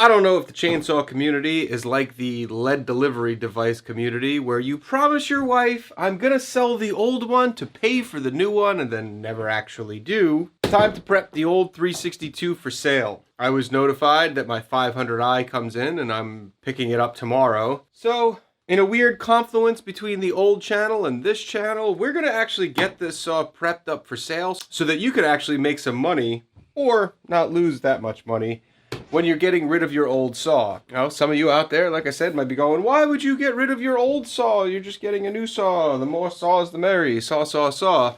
I don't know if the chainsaw community is like the lead delivery device community where you promise your wife, I'm gonna sell the old one to pay for the new one, and then never actually do. Time to prep the old 362 for sale. I was notified that my 500i comes in and I'm picking it up tomorrow. So, in a weird confluence between the old channel and this channel, we're gonna actually get this saw prepped up for sale so that you could actually make some money, or not lose that much money, when you're getting rid of your old saw. Now, some of you out there, like I said, might be going, why would you get rid of your old saw? You're just getting a new saw. The more saws, the merry. Saw, saw, saw.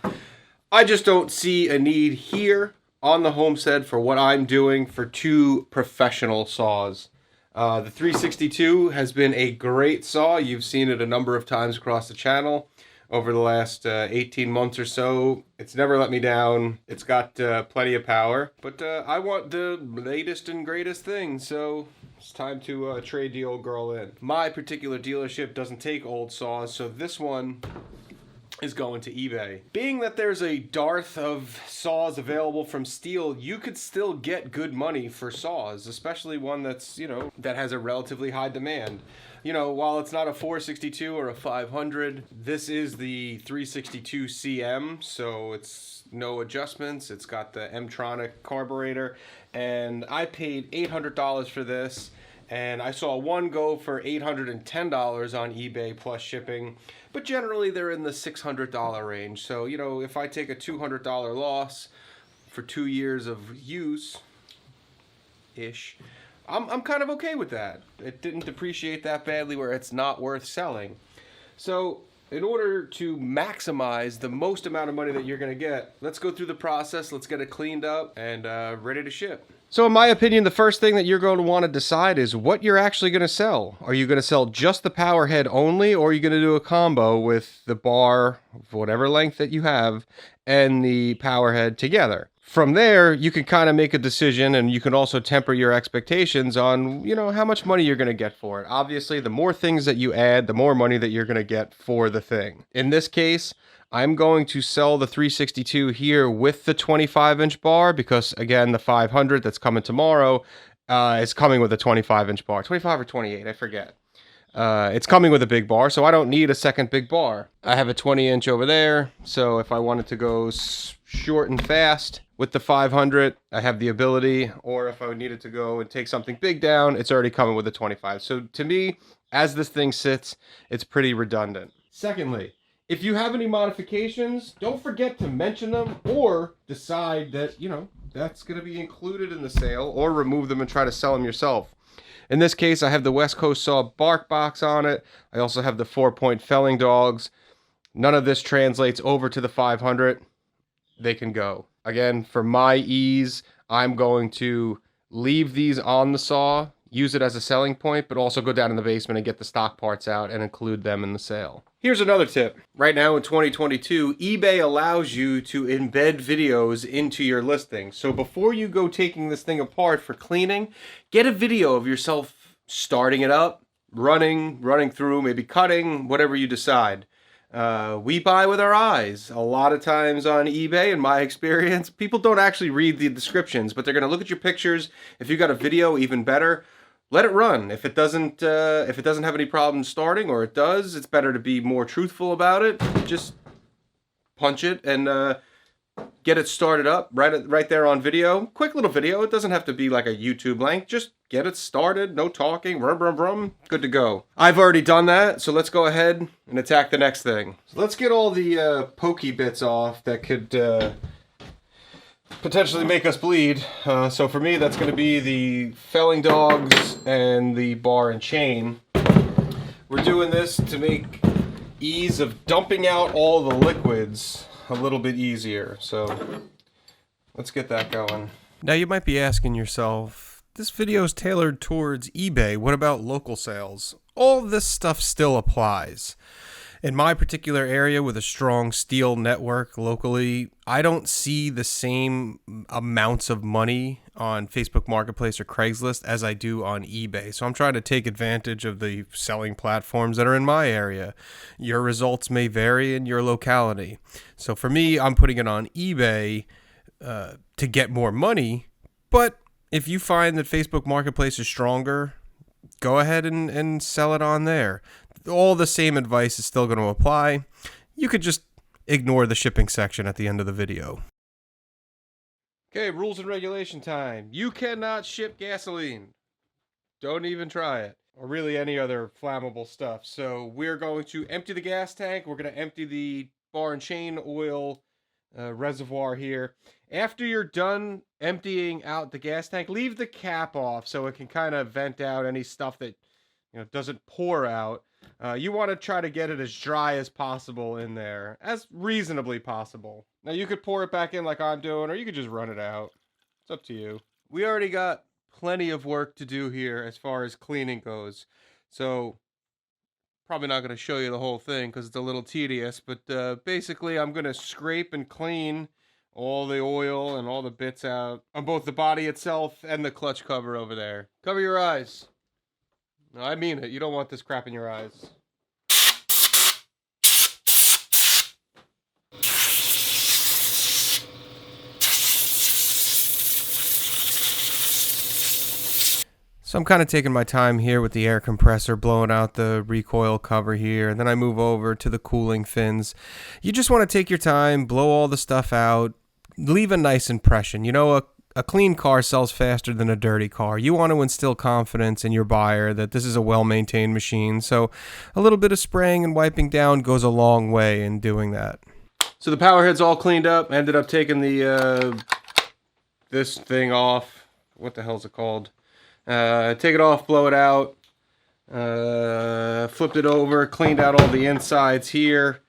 I just don't see a need here on the homestead for what I'm doing for two professional saws. The 362 has been a great saw. You've seen it a number of times across the channel over the last 18 months or so. It's never let me down. It's got plenty of power, but I want the latest and greatest thing, so it's time to trade the old girl in. My particular dealership doesn't take old saws, so this one is going to eBay. Being that there's a dearth of saws available from Stihl, you could still get good money for saws, especially one that's, that has a relatively high demand. While it's not a 462 or a 500, this is the 362 CM, so it's no adjustments. It's got the M-tronic carburetor, and I paid $800 for this, and I saw one go for $810 on eBay plus shipping, but generally they're in the $600 range. So, if I take a $200 loss for 2 years of use-ish, I'm kind of okay with that. It didn't depreciate that badly where it's not worth selling. So in order to maximize the most amount of money that you're going to get, let's go through the process. Let's get it cleaned up and ready to ship. So in my opinion, the first thing that you're going to want to decide is what you're actually going to sell. Are you going to sell just the power head only, or are you going to do a combo with the bar of whatever length that you have and the power head together? From there, you can kind of make a decision, and you can also temper your expectations on, how much money you're going to get for it. Obviously, the more things that you add, the more money that you're going to get for the thing. In this case, I'm going to sell the 362 here with the 25-inch bar because, again, the 500 that's coming tomorrow is coming with a 25-inch bar. 25 or 28, I forget. It's coming with a big bar, so I don't need a second big bar. I have a 20-inch over there, so if I wanted to go short and fast with the 500, I have the ability, or if I needed to go and take something big down, it's already coming with a 25. So to me, as this thing sits, it's pretty redundant. Secondly, if you have any modifications, don't forget to mention them, or decide that, that's going to be included in the sale, or remove them and try to sell them yourself. In this case, I have the West Coast Saw bark box on it. I also have the 4-point felling dogs. None of this translates over to the 500. They can go. Again, for my ease, I'm going to leave these on the saw, use it as a selling point, but also go down in the basement and get the stock parts out and include them in the sale. Here's another tip. Right now in 2022, eBay allows you to embed videos into your listing. So before you go taking this thing apart for cleaning, get a video of yourself starting it up, running through, maybe cutting, whatever you decide. We buy with our eyes. A lot of times on eBay, in my experience, people don't actually read the descriptions, but they're going to look at your pictures. If you've got a video, even better. Let it run. If it doesn't have any problems starting, or it does, it's better to be more truthful about it. Just punch it and get it started up right there on video. Quick little video. It doesn't have to be like a YouTube length. Just get it started. No talking. Brum, brum, brum. Good to go. I've already done that, so let's go ahead and attack the next thing. So let's get all the pokey bits off that could potentially make us bleed. So for me, that's going to be the felling dogs and the bar and chain. We're doing this to make ease of dumping out all the liquids a little bit easier. So let's get that going. Now you might be asking yourself, this video is tailored towards eBay. What about local sales? All this stuff still applies. In my particular area with a strong Stihl network locally, I don't see the same amounts of money on Facebook Marketplace or Craigslist as I do on eBay. So I'm trying to take advantage of the selling platforms that are in my area. Your results may vary in your locality. So for me, I'm putting it on eBay to get more money, but If you find that Facebook Marketplace is stronger, go ahead and sell it on there. All the same advice is still going to apply. You could just ignore the shipping section at the end of the video. Okay, rules and regulation time. You cannot ship gasoline. Don't even try it. Or really any other flammable stuff. So we're going to empty the gas tank. We're going to empty the bar and chain oil reservoir here. After you're done emptying out the gas tank, leave the cap off so it can kind of vent out any stuff that doesn't pour out. You want to try to get it as dry as possible in there, as reasonably possible. Now you could pour it back in like I'm doing, or you could just run it out. It's up to you. We already got plenty of work to do here as far as cleaning goes, so probably not going to show you the whole thing because it's a little tedious, but basically I'm going to scrape and clean all the oil and all the bits out on both the body itself and the clutch cover over there. Cover your eyes. No, I mean it. You don't want this crap in your eyes. So I'm kind of taking my time here with the air compressor, blowing out the recoil cover here, and then I move over to the cooling fins. You just want to take your time, blow all the stuff out, leave a nice impression. A clean car sells faster than a dirty car. You want to instill confidence in your buyer that this is a well-maintained machine, so a little bit of spraying and wiping down goes a long way in doing that. So the power head's all cleaned up. I ended up taking the this thing off. What the hell's it called? Take it off, blow it out, flipped it over, cleaned out all the insides here.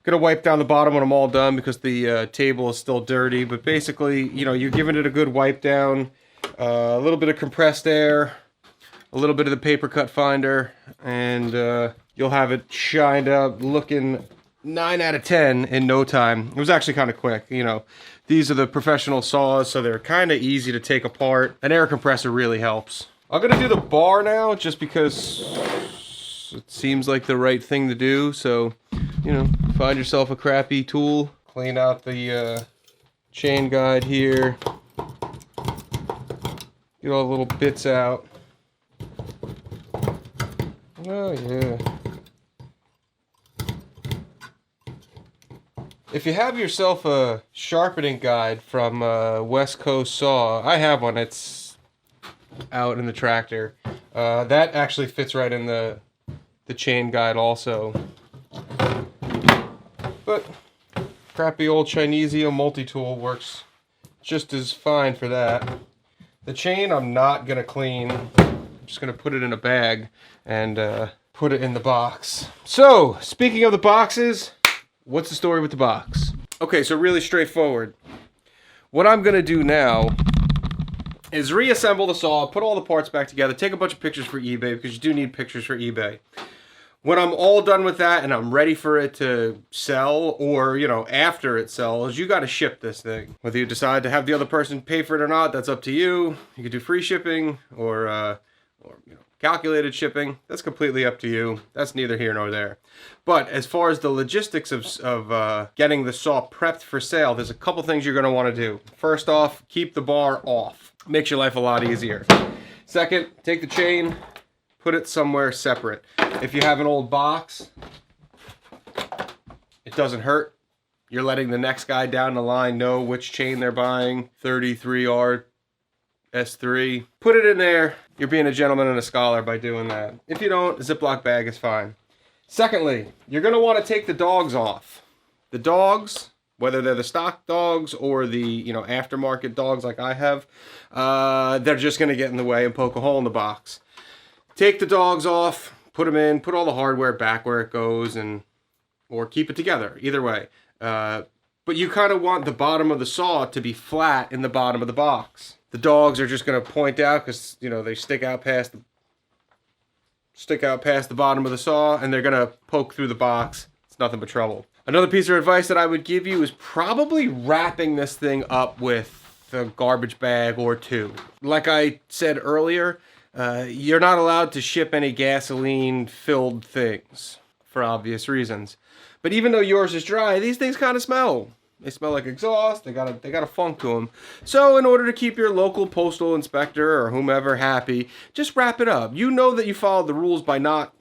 Gonna wipe down the bottom when I'm all done because the table is still dirty, but basically, you're giving it a good wipe down, a little bit of compressed air, a little bit of the paper cut finder, and you'll have it shined up looking 9 out of 10 in no time. It was actually kind of quick, These are the professional saws, so they're kind of easy to take apart. An air compressor really helps. I'm going to do the bar now just because it seems like the right thing to do. So, find yourself a crappy tool. Clean out the chain guide here. Get all the little bits out. Oh, yeah. If you have yourself a sharpening guide from West Coast Saw, I have one. It's out in the tractor. That actually fits right in the chain guide also. But crappy old Chinesio multi-tool works just as fine for that. The chain I'm not going to clean. I'm just going to put it in a bag and put it in the box. So, speaking of the boxes, what's the story with the box? Okay, so really straightforward. What I'm going to do now is reassemble the saw, put all the parts back together, take a bunch of pictures for eBay, because you do need pictures for eBay. When I'm all done with that and I'm ready for it to sell, or, after it sells, you got to ship this thing. Whether you decide to have the other person pay for it or not, that's up to you. You could do free shipping or calculated shipping. That's completely up to you. That's neither here nor there. But as far as the logistics of getting the saw prepped for sale, there's a couple things you're going to want to do. First off, keep the bar off. Makes your life a lot easier. Second, take the chain, put it somewhere separate. If you have an old box, it doesn't hurt. You're letting the next guy down the line know which chain they're buying. 33R S3. Put it in there. You're being a gentleman and a scholar by doing that. If you don't, a Ziploc bag is fine. Secondly, you're going to want to take the dogs off. The dogs, whether they're the stock dogs or the aftermarket dogs like I have, they're just going to get in the way and poke a hole in the box. Take the dogs off, put them in, put all the hardware back where it goes, or keep it together. Either way. But you kind of want the bottom of the saw to be flat in the bottom of the box. The dogs are just going to point out because, they stick out past the bottom of the saw, and they're going to poke through the box. It's nothing but trouble. Another piece of advice that I would give you is probably wrapping this thing up with a garbage bag or two. Like I said earlier, you're not allowed to ship any gasoline-filled things for obvious reasons. But even though yours is dry, these things kind of smell. They smell like exhaust. They got a funk to them. So in order to keep your local postal inspector or whomever happy, just wrap it up. You know that you followed the rules by not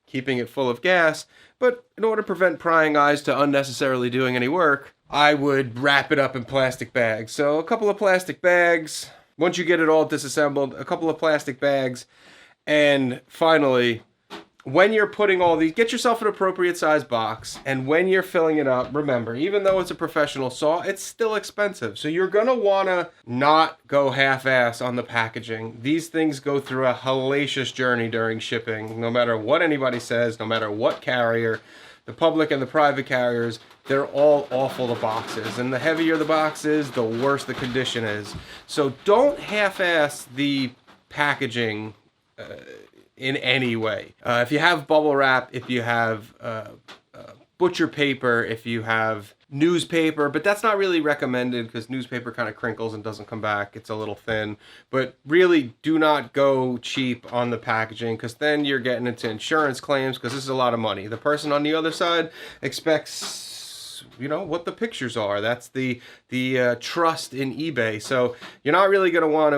keeping it full of gas, but in order to prevent prying eyes to unnecessarily doing any work, I would wrap it up in plastic bags. So a couple of plastic bags. Once you get it all disassembled, a couple of plastic bags. And finally, when you're putting all these, get yourself an appropriate size box. And when you're filling it up, remember, even though it's a professional saw, it's still expensive. So you're going to want to not go half-ass on the packaging. These things go through a hellacious journey during shipping. No matter what anybody says, no matter what carrier, the public and the private carriers, they're all awful to boxes. And the heavier the box is, the worse the condition is. So don't half-ass the packaging in any way. If you have bubble wrap, if you have butcher paper, if you have newspaper, but that's not really recommended because newspaper kind of crinkles and doesn't come back. It's a little thin. But really do not go cheap on the packaging because then you're getting into insurance claims because this is a lot of money. The person on the other side expects, you know, what the pictures are. That's the trust in eBay. So you're not really going to want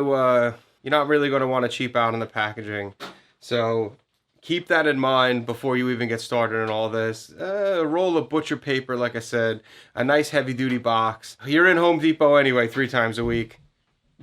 to cheap out on the packaging. So keep that in mind before you even get started on all this. A roll of butcher paper, like I said, a nice heavy-duty box. You're in Home Depot anyway 3 times a week.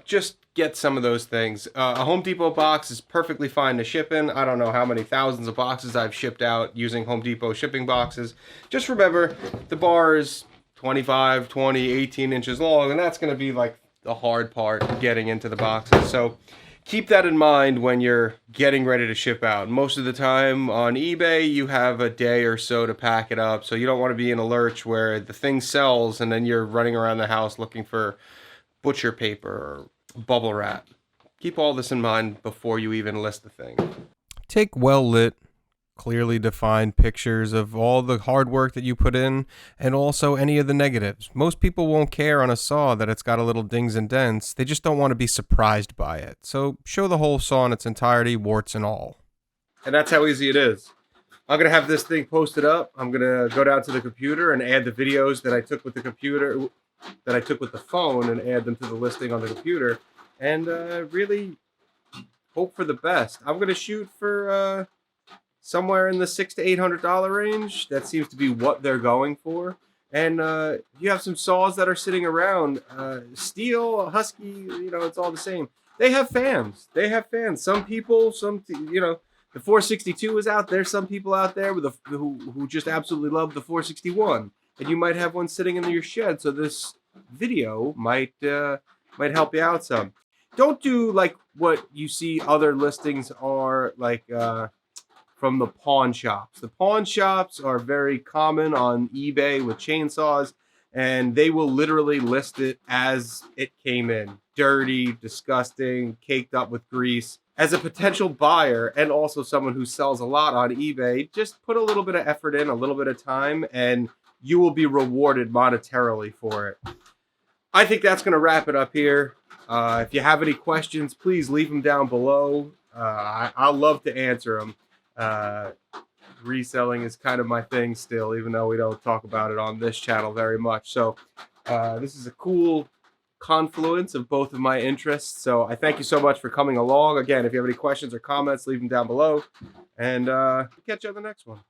Just get some of those things. A Home Depot box is perfectly fine to ship in. I don't know how many thousands of boxes I've shipped out using Home Depot shipping boxes. Just remember, the bar is 25, 20, 18 inches long, and that's going to be like the hard part, getting into the boxes. So keep that in mind when you're getting ready to ship out. Most of the time on eBay, you have a day or so to pack it up. So you don't want to be in a lurch where the thing sells and then you're running around the house looking for butcher paper or bubble wrap. Keep all this in mind before you even list the thing. Take well-lit, clearly defined pictures of all the hard work that you put in and also any of the negatives. Most people won't care on a saw that it's got a little dings and dents. They just don't want to be surprised by it. So show the whole saw in its entirety, warts and all. And that's how easy it is. I'm going to have this thing posted up. I'm going to go down to the computer and add the videos that I took with the computer, that I took with the phone, and add them to the listing on the computer. And really hope for the best. I'm going to shoot for somewhere in the $600 to $800 range. That seems to be what they're going for. And you have some saws that are sitting around. Steel, Husky, you know, it's all the same. They have fans. Some people, the 462 is out there. Some people out there with who just absolutely love the 461. And you might have one sitting in your shed. So this video might help you out some. Don't do like what you see other listings are like. From the pawn shops. The pawn shops are very common on eBay with chainsaws, and they will literally list it as it came in. Dirty, disgusting, caked up with grease. As a potential buyer and also someone who sells a lot on eBay, just put a little bit of effort in, a little bit of time, and you will be rewarded monetarily for it. I think that's going to wrap it up here. If you have any questions, please leave them down below. I'll love to answer them. Reselling is kind of my thing still, even though we don't talk about it on this channel very much. So this is a cool confluence of both of my interests. So I thank you so much for coming along. Again, if you have any questions or comments, leave them down below. And catch you on the next one.